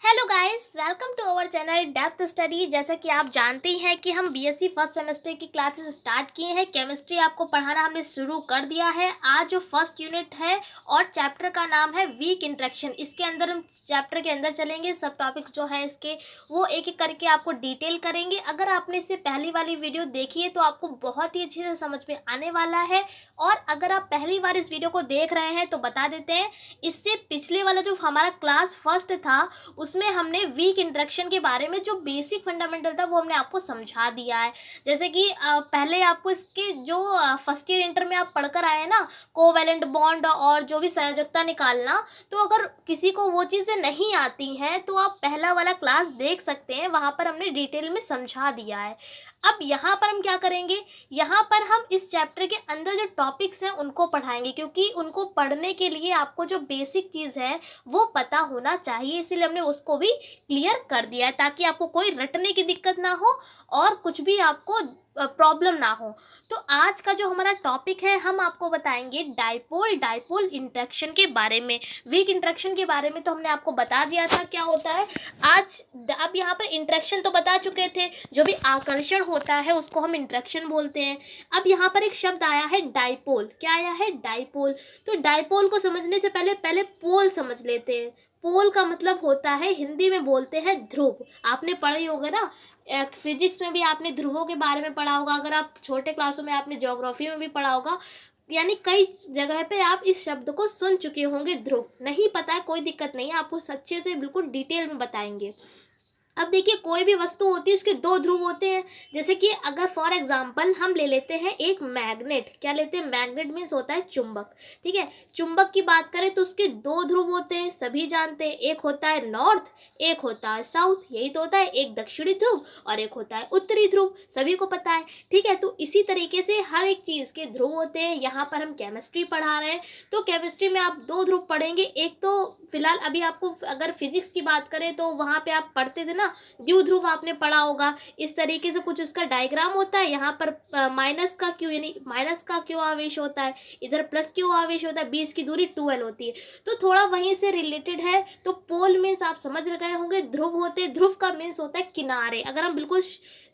Hello guys, welcome to our channel depth study. जैसा कि आप जानते हैं कि हम बीएससी फर्स्ट सेमेस्टर की क्लासेस स्टार्ट किए हैं। केमिस्ट्री आपको पढ़ाना हमने शुरू कर दिया है। आज जो फर्स्ट यूनिट है और चैप्टर का नाम है वीक इंटरेक्शन। इसके अंदर हम चैप्टर के अंदर चलेंगे, सब टॉपिक्स जो है इसके वो एक एक करके आपको डिटेल करेंगे। अगर आपने इससे पहली वाली वीडियो देखी है तो आपको बहुत ही अच्छे से समझ में आने वाला है। और अगर आप पहली बार इस वीडियो को देख रहे हैं तो बता देते हैं, इससे पिछले वाला जो हमारा क्लास फर्स्ट था उसमें हमने वीक इंटरेक्शन के बारे में जो बेसिक फंडामेंटल था वो हमने आपको समझा दिया है। जैसे कि पहले आपको इसके जो फर्स्ट ईयर इंटर में आप पढ़कर आए हैं ना, कोवैलेंट बॉन्ड और जो भी संयोजकता निकालना, तो अगर किसी को वो चीज़ें नहीं आती हैं तो आप पहला वाला क्लास देख सकते हैं, वहाँ पर हमने डिटेल में समझा दिया है। अब यहाँ पर हम क्या करेंगे, यहाँ पर हम इस चैप्टर के अंदर जो टॉपिक्स हैं उनको पढ़ाएंगे, क्योंकि उनको पढ़ने के लिए आपको जो बेसिक चीज़ है वो पता होना चाहिए। इसीलिए हमने उसको भी क्लियर कर दिया है ताकि आपको कोई रटने की दिक्कत ना हो और कुछ भी आपको प्रॉब्लम ना हो। तो आज का जो हमारा टॉपिक है, हम आपको बताएंगे डाइपोल डाइपोल इंटरेक्शन के बारे में। वीक इंटरेक्शन के बारे में तो हमने आपको बता दिया था क्या होता है। आज अब यहाँ पर इंटरेक्शन तो बता चुके थे, जो भी आकर्षण होता है उसको हम इंटरेक्शन बोलते हैं। अब यहाँ पर एक शब्द आया है डाइपोल। क्या आया है? डाइपोल। तो डाइपोल को समझने से पहले पहले पोल समझ लेते हैं। पोल का मतलब होता है, हिंदी में बोलते हैं ध्रुव। आपने पढ़ा ही होगा ना, फिजिक्स में भी आपने ध्रुवों के बारे में पढ़ा होगा। अगर आप छोटे क्लासों में आपने ज्योग्राफी में भी पढ़ा होगा, यानी कई जगह पे आप इस शब्द को सुन चुके होंगे। ध्रुव नहीं पता है, कोई दिक्कत नहीं है, आपको अच्छे से बिल्कुल डिटेल में बताएंगे। अब देखिए, कोई भी वस्तु होती है उसके दो ध्रुव होते हैं। जैसे कि अगर फॉर एग्जांपल हम ले लेते हैं एक मैग्नेट। क्या लेते हैं? मैग्नेट मीन्स होता है चुंबक। ठीक है, चुंबक की बात करें तो उसके दो ध्रुव होते हैं, सभी जानते हैं। एक होता है नॉर्थ, एक होता है साउथ। यही तो होता है, एक दक्षिणी ध्रुव और एक होता है उत्तरी ध्रुव, सभी को पता है। ठीक है, तो इसी तरीके से हर एक चीज़ के ध्रुव होते हैं। यहाँ पर हम केमिस्ट्री पढ़ा रहे हैं तो केमिस्ट्री में आप दो ध्रुव पढ़ेंगे। एक तो फिलहाल अभी आपको, अगर फिजिक्स की बात करें तो वहाँ पे आप पढ़ते थे ना, द्विध्रुव आपने पढ़ा होगा। इस तरीके से कुछ उसका डायग्राम होता है। यहाँ पर माइनस का क्यू, यानी माइनस का क्यू आवेश होता है, इधर प्लस क्यू आवेश होता है, बीच की दूरी 2l होती है। तो थोड़ा वहीं से रिलेटेड है। तो पोल मीन्स आप समझ गए होंगे, ध्रुव होते हैं। ध्रुव का मीन्स होता है किनारे। अगर हम बिल्कुल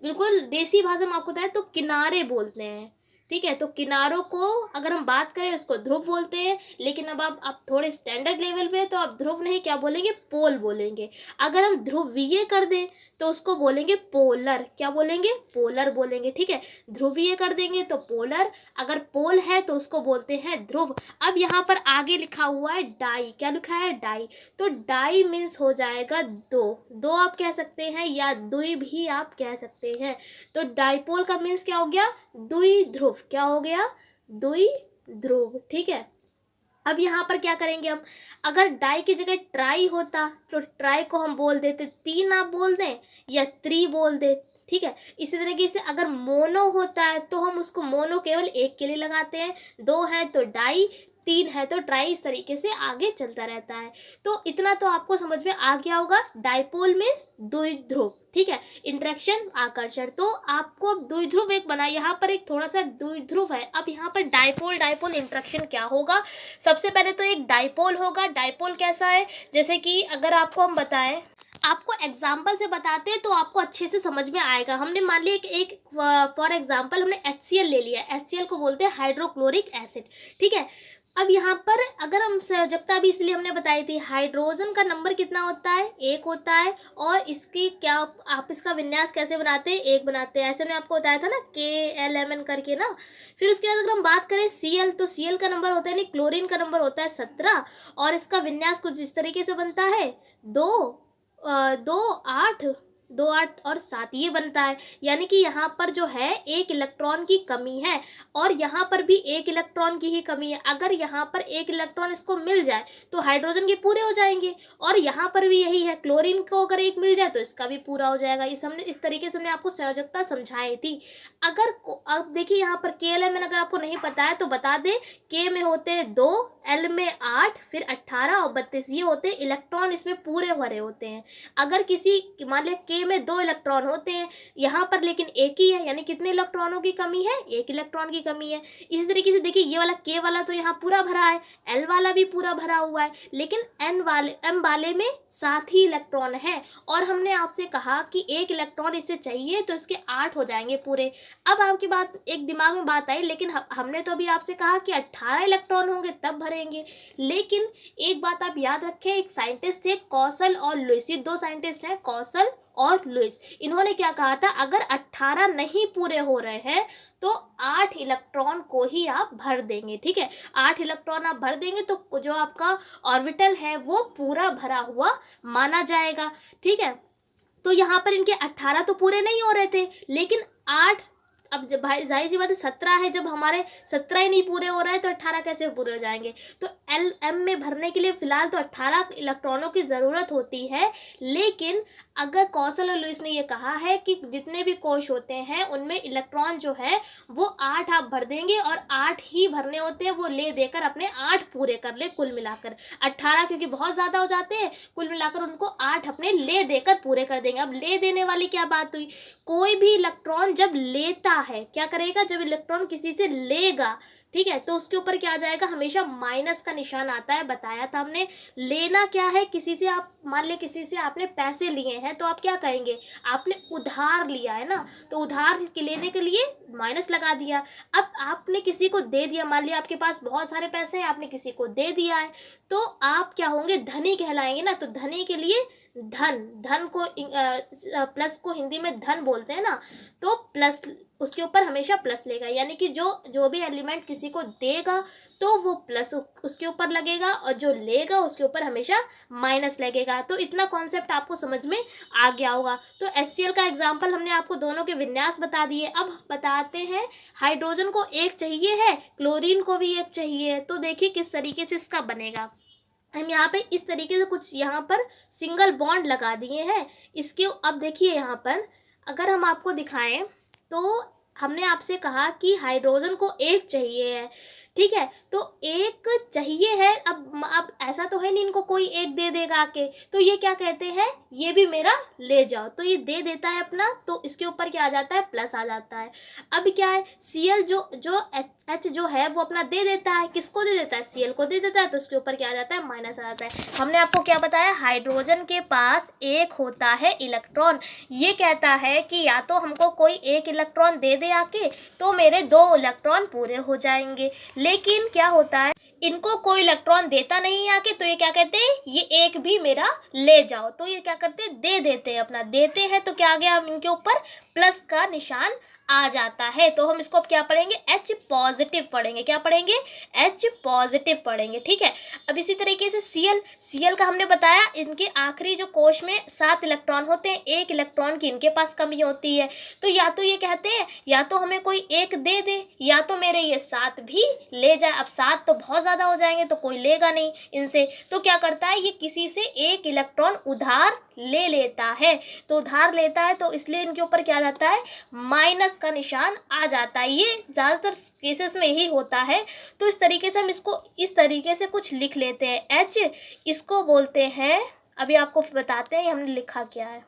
बिल्कुल देसी भाषा में आपको बताएं तो किनारे बोलते हैं। ठीक है, तो किनारों को अगर हम बात करें उसको ध्रुव बोलते हैं। लेकिन अब आप थोड़े स्टैंडर्ड लेवल पे तो आप ध्रुव नहीं, क्या बोलेंगे? पोल बोलेंगे। अगर हम ध्रुवीय कर दें तो उसको बोलेंगे पोलर। क्या बोलेंगे? पोलर बोलेंगे। ठीक है, ध्रुवीय कर देंगे तो पोलर, अगर पोल है तो उसको बोलते हैं ध्रुव। अब यहाँ पर आगे लिखा हुआ है डाई। क्या लिखा है? डाई। तो डाई मीन्स हो जाएगा दो। दो आप कह सकते हैं या द्वि भी आप कह सकते हैं। तो डाइपोल का मीन्स क्या हो गया? द्विध्रुव। क्या हो गया? द्विध्रुव। ठीक है, अब यहाँ पर क्या करेंगे हम, अगर डाई की जगह ट्राई होता तो ट्राई को हम बोल देते तीन, आप बोल दें, या त्रि बोल दे। ठीक है, इसी तरीके से अगर मोनो होता है तो हम उसको मोनो केवल एक के लिए लगाते हैं, दो है तो डाई, तीन है तो ट्राई, इस तरीके से आगे चलता रहता है। तो इतना तो आपको समझ में आ गया होगा। डाइपोल मीन्स द्विध्रुव। ठीक है, इंटरेक्शन आकर्षण। तो आपको अब द्विध्रुव एक बना, यहाँ पर एक थोड़ा सा द्विध्रुव है। अब यहाँ पर डाइपोल डाइपोल इंटरेक्शन क्या होगा? सबसे पहले तो एक डाइपोल होगा। डाइपोल कैसा है? जैसे कि अगर आपको हम बताएं, आपको एग्जाम्पल से बताते हैं तो आपको अच्छे से समझ में आएगा। हमने मान लिया एक फॉर एग्जाम्पल हमने HCl ले लिया। HCl को बोलते हैं हाइड्रोक्लोरिक एसिड। ठीक है, अब यहाँ पर अगर हम संयोजकता भी इसलिए हमने बताई थी, हाइड्रोजन का नंबर कितना होता है? एक होता है। और इसकी क्या, आप इसका विन्यास कैसे बनाते हैं? एक बनाते हैं। ऐसे मैं आपको बताया था ना, KLMN करके ना। फिर उसके बाद अगर हम बात करें Cl, तो Cl का नंबर होता है, नहीं, क्लोरीन का नंबर होता है 17। और इसका विन्यास कुछ इस तरीके से बनता है, दो 8 2 8 और 7 ये बनता है। यानी कि यहाँ पर जो है एक इलेक्ट्रॉन की कमी है और यहाँ पर भी एक इलेक्ट्रॉन की ही कमी है। अगर यहाँ पर एक इलेक्ट्रॉन इसको मिल जाए तो हाइड्रोजन के पूरे हो जाएंगे। और यहाँ पर भी यही है, क्लोरीन को अगर एक मिल जाए तो इसका भी पूरा हो जाएगा। इस तरीके से हमने आपको संयोजकता समझाई थी। अब देखिए यहाँ पर KLMN अगर आपको नहीं पता है तो बता दें, K में होते हैं 2, L में 8, फिर 18 और 32 ये होते हैं इलेक्ट्रॉन, इसमें पूरे भरे होते हैं। अगर किसी मान लिया K ए में 2 इलेक्ट्रॉन होते हैं, यहाँ पर लेकिन एक ही है, यानी कितने इलेक्ट्रॉनों की कमी है, 1 इलेक्ट्रॉन की कमी है। इसी तरीके से देखिए ये वाला के वाला तो यहाँ पूरा भरा है, एल वाला भी पूरा भरा हुआ है, लेकिन एम वाले में 7 ही इलेक्ट्रॉन है और हमने आपसे कहा कि 1 इलेक्ट्रॉन इससे चाहिए तो इसके 8 हो जाएंगे पूरे। अब आपकी बात एक दिमाग में बात आई, लेकिन हमने तो अभी आपसे कहा कि 18 इलेक्ट्रॉन होंगे तब भरेंगे। लेकिन एक बात आप याद रखें, एक साइंटिस्ट थे कौशल और लुईस, ये 2 साइंटिस्ट हैं कौशल और लुईस। इन्होंने क्या कहा था, अगर 18 नहीं पूरे हो रहे हैं तो 8 इलेक्ट्रॉन को ही आप भर देंगे। ठीक है, 8 इलेक्ट्रॉन आप भर देंगे तो जो आपका ऑर्बिटल है वो पूरा भरा हुआ माना जाएगा। ठीक है, तो यहाँ पर इनके 18 तो पूरे नहीं हो रहे थे, लेकिन 8, अब जब भाई जाहिर सी बात है 17 है, जब हमारे 17 ही नहीं पूरे हो रहे हैं तो 18 कैसे पूरे हो जाएंगे। तो एल एम में भरने के लिए फ़िलहाल तो 18 इलेक्ट्रॉनों की ज़रूरत होती है, लेकिन अगर कौशल और लुईस ने ये कहा है कि जितने भी कोश होते हैं उनमें इलेक्ट्रॉन जो है वो 8 आप भर देंगे और 8 ही भरने होते हैं, वो ले देकर अपने 8 पूरे कर ले कुल मिलाकर। 18 क्योंकि बहुत ज़्यादा हो जाते हैं, कुल मिलाकर उनको 8 अपने ले देकर पूरे कर देंगे। अब ले देने वाली क्या बात हुई, कोई भी इलेक्ट्रॉन जब लेता है क्या करेगा, जब इलेक्ट्रॉन किसी से लेगा, ठीक है, तो उसके ऊपर क्या आ जाएगा, हमेशा माइनस का निशान आता है। बताया था हमने, लेना क्या है, किसी से आप मान ले किसी से आपने पैसे लिए हैं तो आप क्या कहेंगे, आपने उधार लिया है ना, तो उधार के लेने के लिए माइनस लगा दिया। अब आपने किसी को दे दिया, मान लिया आपके पास बहुत सारे पैसे हैं, आपने किसी को दे दिया है तो आप क्या होंगे, धनी कहलाएंगे ना। तो धनी के लिए धन को प्लस को हिंदी में धन बोलते हैं ना, तो प्लस उसके ऊपर हमेशा प्लस लेगा, यानी कि जो भी एलिमेंट किसी को देगा तो वो प्लस उसके ऊपर लगेगा और जो लेगा उसके ऊपर हमेशा माइनस लगेगा। तो इतना कॉन्सेप्ट आपको समझ में आ गया होगा। तो HCl का एग्जाम्पल हमने आपको दोनों के विन्यास बता दिए। अब बताते हैं, हाइड्रोजन को एक चाहिए है, क्लोरीन को भी एक चाहिए, तो देखिए किस तरीके से इसका बनेगा। हम यहाँ पे इस तरीके से कुछ यहाँ पर सिंगल बॉन्ड लगा दिए हैं इसके। अब देखिए यहाँ पर अगर हम आपको दिखाएं तो हमने आपसे कहा कि हाइड्रोजन को एक चाहिए है, ठीक है, तो एक चाहिए है। अब ऐसा तो है नहीं इनको कोई एक दे देगा आके, तो ये क्या कहते हैं, ये भी मेरा ले जाओ, तो ये दे देता है अपना, तो इसके ऊपर क्या आ जाता है, प्लस आ जाता है। अब क्या है, Cl जो H जो है वो अपना दे देता है, किसको दे देता है, Cl को दे देता है, तो उसके ऊपर क्या आ जाता है, माइनस आ जाता है। हमने आपको क्या बताया, हाइड्रोजन के पास एक होता है इलेक्ट्रॉन। ये कहता है कि या तो हमको कोई एक इलेक्ट्रॉन दे दे आके तो मेरे 2 इलेक्ट्रॉन पूरे हो जाएंगे, लेकिन क्या होता है, इनको कोई इलेक्ट्रॉन देता नहीं आके, तो ये क्या कहते हैं, ये एक भी मेरा ले जाओ, तो ये क्या करते हैं, दे देते हैं, अपना देते हैं, तो क्या आ गया, हम इनके ऊपर प्लस का निशान आ जाता है। तो हम इसको क्या पढ़ेंगे, H पॉजिटिव पढ़ेंगे। क्या पढ़ेंगे, H पॉजिटिव पढ़ेंगे। ठीक है, अब इसी तरीके से Cl का हमने बताया, इनके आखिरी जो कोश में 7 इलेक्ट्रॉन होते हैं, 1 इलेक्ट्रॉन की इनके पास कमी होती है, तो या तो ये कहते हैं या तो हमें कोई एक दे दे या तो मेरे ये 7 भी ले जाए। अब 7 तो बहुत ज़्यादा हो जाएंगे तो कोई लेगा नहीं इनसे, तो क्या करता है, ये किसी से 1 इलेक्ट्रॉन उधार ले लेता है। तो उधार लेता है तो इसलिए इनके ऊपर क्या आ जाता है, माइनस का निशान आ जाता है। ये ज़्यादातर केसेस में यही होता है। तो इस तरीके से हम इसको इस तरीके से कुछ लिख लेते हैं। H इसको बोलते हैं, अभी आपको बताते हैं हमने लिखा क्या है।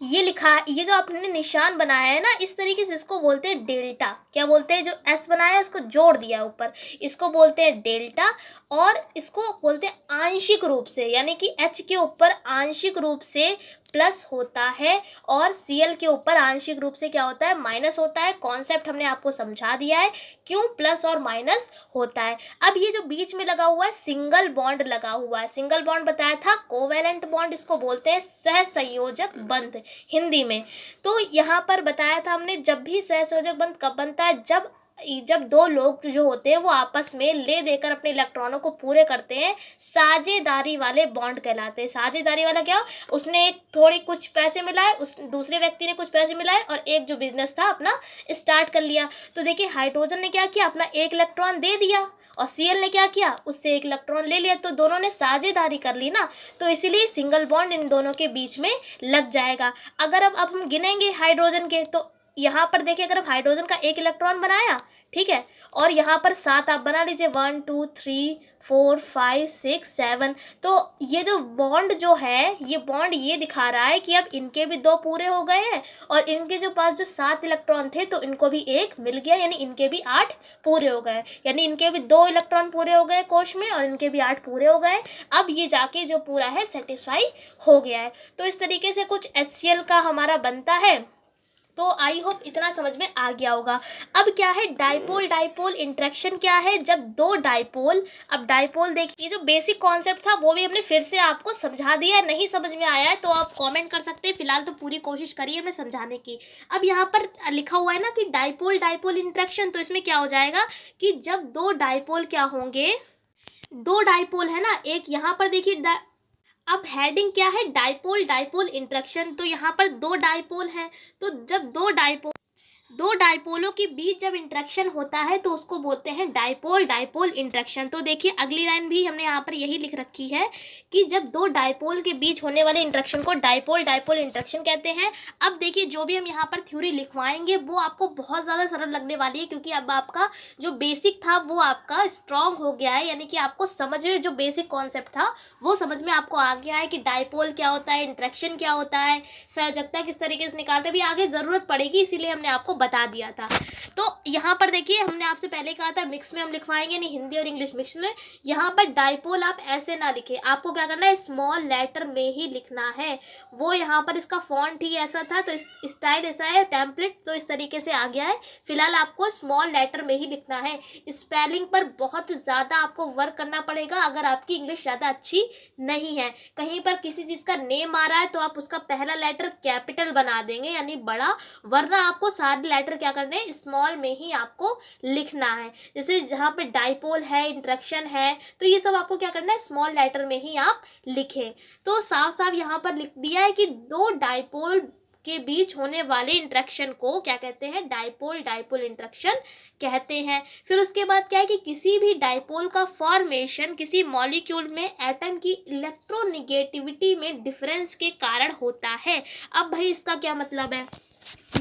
ये लिखा, ये जो आपने निशान बनाया है ना, इस तरीके से इसको बोलते हैं डेल्टा। क्या बोलते हैं, जो S बनाया है इसको जोड़ दिया ऊपर, इसको बोलते हैं डेल्टा। और इसको बोलते हैं आंशिक रूप से, यानी कि H के ऊपर आंशिक रूप से प्लस होता है और Cl के ऊपर आंशिक रूप से क्या होता है, माइनस होता है। कॉन्सेप्ट हमने आपको समझा दिया है क्यों प्लस और माइनस होता है। अब ये जो बीच में लगा हुआ है सिंगल बॉन्ड लगा हुआ है, सिंगल बॉन्ड बताया था कोवैलेंट बॉन्ड, इसको बोलते हैं सहसंयोजक बंध हिंदी में। तो यहाँ पर बताया था हमने, जब भी सहसंयोजक बंध कब बनता है, जब 2 लोग जो होते हैं वो आपस में ले देकर अपने इलेक्ट्रॉनों को पूरे करते हैं, साझेदारी वाले बॉन्ड कहलाते हैं। साझेदारी वाला क्या, उसने एक थोड़ी कुछ पैसे मिलाए, उस दूसरे व्यक्ति ने कुछ पैसे मिलाए और एक जो बिजनेस था अपना स्टार्ट कर लिया। तो देखिए हाइड्रोजन ने क्या किया, अपना 1 इलेक्ट्रॉन दे दिया और Cl ने क्या किया, उससे 1 इलेक्ट्रॉन ले लिया, तो दोनों ने साझेदारी कर ली ना, तो इसीलिए सिंगल बॉन्ड इन दोनों के बीच में लग जाएगा। अगर अब हम गिनेंगे हाइड्रोजन के, तो यहाँ पर देखिए, अगर हम हाइड्रोजन का 1 इलेक्ट्रॉन बनाया, ठीक है, और यहाँ पर 7 आप बना लीजिए, 1 2 3 4 5 6 7। तो ये जो बॉन्ड जो है, ये बॉन्ड ये दिखा रहा है कि अब इनके भी 2 पूरे हो गए हैं और इनके जो पास जो 7 इलेक्ट्रॉन थे तो इनको भी 1 मिल गया, यानी इनके भी 8 पूरे हो गए, यानी इनके भी 2 इलेक्ट्रॉन पूरे हो गए कोश में और इनके भी 8 पूरे हो गए। अब ये जाके जो पूरा है सेटिस्फाई हो गया है। तो इस तरीके से कुछ HCl का हमारा बनता है। तो आई होप इतना समझ में आ गया होगा। अब क्या है डाइपोल डाइपोल इंटरेक्शन क्या है, जब 2 डाइपोल, अब डाइपोल देखिए जो बेसिक कॉन्सेप्ट था वो भी हमने फिर से आपको समझा दिया, नहीं समझ में आया है तो आप कमेंट कर सकते हैं, फिलहाल तो पूरी कोशिश करिए हमें समझाने की। अब यहाँ पर लिखा हुआ है ना कि डाइपोल डाइपोल इंटरेक्शन, तो इसमें क्या हो जाएगा कि जब 2 डाइपोल क्या होंगे, 2 डाइपोल है ना, एक यहाँ पर देखिए अब हेडिंग क्या है, डाइपोल डाइपोल इंटरेक्शन, तो यहाँ पर 2 डाइपोल हैं, तो जब 2 डाइपोलों के बीच जब इंटरेक्शन होता है तो उसको बोलते हैं डाइपोल डाइपोल इंटरेक्शन। तो देखिए अगली लाइन भी हमने यहाँ पर यही लिख रखी है कि जब 2 डाइपोल के बीच होने वाले इंटरेक्शन को डाइपोल डाइपोल इंटरेक्शन कहते हैं। अब देखिए जो भी हम यहाँ पर थ्योरी लिखवाएंगे वो आपको बहुत ज़्यादा सरल लगने वाली है, क्योंकि अब आपका जो बेसिक था वो आपका स्ट्रॉन्ग हो गया है, यानी कि आपको समझ में जो बेसिक कॉन्सेप्ट था वो समझ में आपको आ गया है कि डाइपोल क्या होता है, इंटरेक्शन क्या होता है, संयोजकता किस तरीके से निकालते, भी आगे ज़रूरत पड़ेगी इसीलिए हमने आपको बता दिया था। तो यहाँ पर देखिए हमने आपसे पहले कहा था मिक्स में हम लिखवाएंगे, नहीं हिंदी और इंग्लिश मिक्स में। यहाँ पर डाइपोल आप ऐसे ना लिखे, आपको क्या करना है स्मॉल लेटर में ही लिखना है। वो यहाँ पर इसका फॉन्ट ही ऐसा था तो स्टाइल ऐसा है, टेम्पलेट तो इस तरीके से आ गया है। फिलहाल आपको स्मॉल लेटर में ही लिखना है। स्पेलिंग पर बहुत ज़्यादा आपको वर्क करना पड़ेगा अगर आपकी इंग्लिश ज़्यादा अच्छी नहीं है। कहीं पर किसी चीज़ का नेम आ रहा है तो आप उसका पहला लेटर कैपिटल बना देंगे यानी बड़ा, वरना आपको सारे लेटर क्या करने हैं स्मॉल में ही आपको लिखना है। जैसे जहाँ पे डाइपोल है, इंटरेक्शन है, तो ये सब आपको क्या करना है स्मॉल लेटर में ही आप लिखें। तो साफ साफ यहाँ पर लिख दिया है कि 2 डाइपोल के बीच होने वाले इंटरेक्शन को क्या कहते हैं डाइपोल डाइपोल इंटरेक्शन कहते हैं। फिर उसके बाद क्या है कि किसी भी डाइपोल का फॉर्मेशन किसी मॉलिक्यूल में एटम की इलेक्ट्रोनिगेटिविटी में डिफरेंस के कारण होता है। अब भाई इसका क्या मतलब है,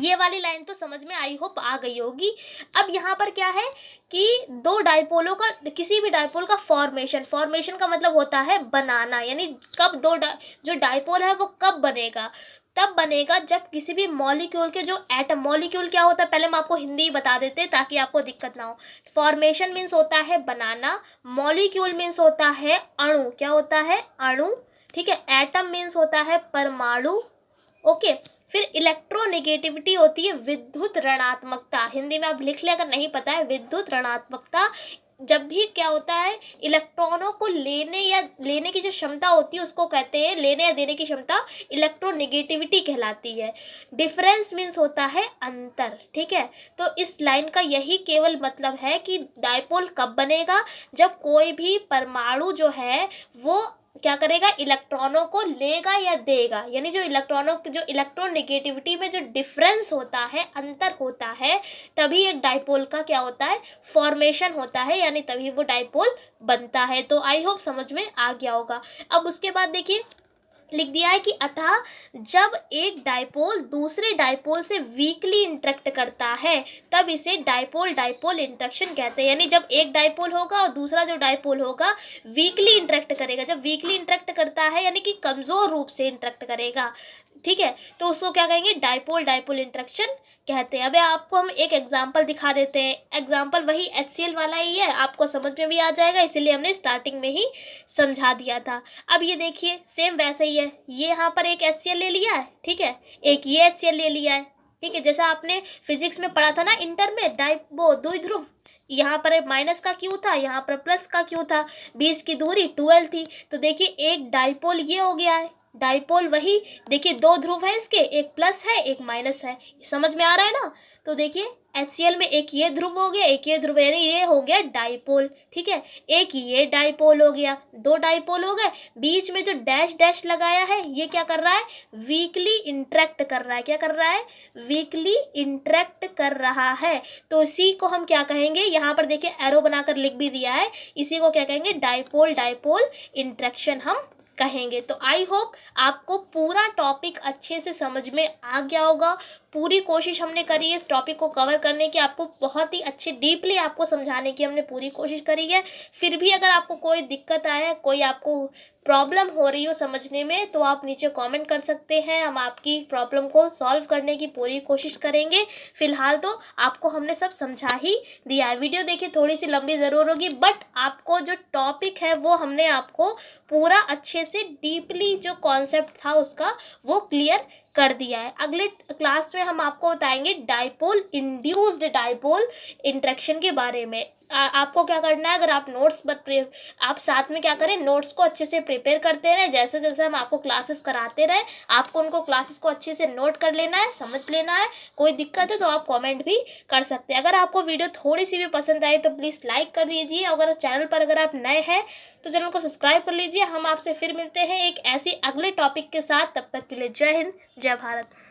ये वाली लाइन तो समझ में आई होप आ गई होगी। अब यहाँ पर क्या है कि 2 डाइपोलों का, किसी भी डाइपोल का फॉर्मेशन का मतलब होता है बनाना, यानी कब जो डाइपोल है वो कब बनेगा, तब बनेगा जब किसी भी मॉलिक्यूल के जो एटम, मॉलिक्यूल क्या होता है पहले हम आपको हिंदी बता देते हैं ताकि आपको दिक्कत ना हो। फॉर्मेशन मीन्स होता है बनाना, मॉलिक्यूल मीन्स होता है अणु, क्या होता है अणु, ठीक है। एटम मीन्स होता है परमाणु, ओके। फिर इलेक्ट्रोनेगेटिविटी होती है विद्युत ऋणात्मकता, हिंदी में आप लिख ले अगर नहीं पता है, विद्युत ऋणात्मकता। जब भी क्या होता है इलेक्ट्रॉनों को लेने की जो क्षमता होती है उसको कहते हैं, लेने या देने की क्षमता इलेक्ट्रोनेगेटिविटी कहलाती है। डिफरेंस मीन्स होता है अंतर, ठीक है। तो इस लाइन का यही केवल मतलब है कि डाइपोल कब बनेगा, जब कोई भी परमाणु जो है वो क्या करेगा इलेक्ट्रॉनों को लेगा या देगा, यानी जो इलेक्ट्रोनेगेटिविटी में जो डिफरेंस होता है, अंतर होता है, तभी एक डाइपोल का क्या होता है फॉर्मेशन होता है, यानी तभी वो डाइपोल बनता है। तो आई होप समझ में आ गया होगा। अब उसके बाद देखिए लिख दिया है कि अतः जब एक डाइपोल दूसरे डाइपोल से वीकली इंटरेक्ट करता है तब इसे डाइपोल डाइपोल इंटरेक्शन कहते हैं। यानी जब एक डाइपोल होगा और दूसरा जो डाइपोल होगा वीकली इंटरेक्ट करेगा, जब वीकली इंटरेक्ट करता है यानी कि कमज़ोर रूप से इंटरेक्ट करेगा, ठीक है, तो उसको क्या कहेंगे डाइपोल डाइपोल इंटरेक्शन कहते हैं। अब आपको हम एक एग्जाम्पल दिखा देते हैं, एग्जाम्पल वही HCl वाला ही है, आपको समझ में भी आ जाएगा, इसीलिए हमने स्टार्टिंग में ही समझा दिया था। अब ये देखिए सेम वैसे ही है, ये यहाँ पर एक HCl ले लिया है, ठीक है, एक ये HCl ले लिया है, ठीक है। जैसा आपने फिजिक्स में पढ़ा था ना इंटर में, द्विध्रुव, यहाँ पर माइनस का क्यू था, यहाँ पर प्लस का क्यू था, बीच की दूरी 12 थी। तो देखिए एक डाइपोल ये हो गया है, डाइपोल वही देखिए 2 ध्रुव है इसके, एक प्लस है एक माइनस है, समझ में आ रहा है ना। तो देखिए HCl में एक ये ध्रुव हो गया, एक ये ध्रुव, यानी ये हो गया डाइपोल, ठीक है। एक ये डाइपोल हो गया, 2 डाइपोल हो गए, बीच में जो डैश डैश लगाया है ये क्या कर रहा है वीकली इंटरेक्ट कर रहा है, क्या कर रहा है वीकली इंटरेक्ट कर रहा है। तो इसी को हम क्या कहेंगे, यहाँ पर देखिए एरो बनाकर लिख भी दिया है, इसी को क्या कहेंगे डाइपोल डाइपोल इंटरेक्शन हम कहेंगे। तो आई होप आपको पूरा टॉपिक अच्छे से समझ में आ गया होगा, पूरी कोशिश हमने करी है इस टॉपिक को कवर करने की, आपको बहुत ही अच्छे डीपली आपको समझाने की हमने पूरी कोशिश करी है। फिर भी अगर आपको कोई दिक्कत आए, कोई आपको प्रॉब्लम हो रही हो समझने में, तो आप नीचे कमेंट कर सकते हैं, हम आपकी प्रॉब्लम को सॉल्व करने की पूरी कोशिश करेंगे। फिलहाल तो आपको हमने सब समझा ही दिया है। वीडियो देखिए, थोड़ी सी लंबी ज़रूर होगी, बट आपको जो टॉपिक है वो हमने आपको पूरा अच्छे से डीपली जो कॉन्सेप्ट था उसका वो क्लियर कर दिया है। अगले क्लास में हम आपको बताएंगे डाइपोल, इंड्यूस्ड डाइपोल इंटरेक्शन के बारे में। आपको क्या करना है, अगर आप नोट्स आप साथ में क्या करें, नोट्स को अच्छे से प्रिपेयर करते रहें। जैसे जैसे हम आपको क्लासेस कराते रहें, आपको उनको क्लासेस को अच्छे से नोट कर लेना है, समझ लेना है। कोई दिक्कत है तो आप कमेंट भी कर सकते हैं। अगर आपको वीडियो थोड़ी सी भी पसंद आई तो प्लीज़ लाइक कर लीजिए। अगर चैनल पर अगर आप नए हैं तो चैनल को सब्सक्राइब कर लीजिए। हम आपसे फिर मिलते हैं एक ऐसी अगले टॉपिक के साथ। तब तक के लिए जय हिंद, जय भारत।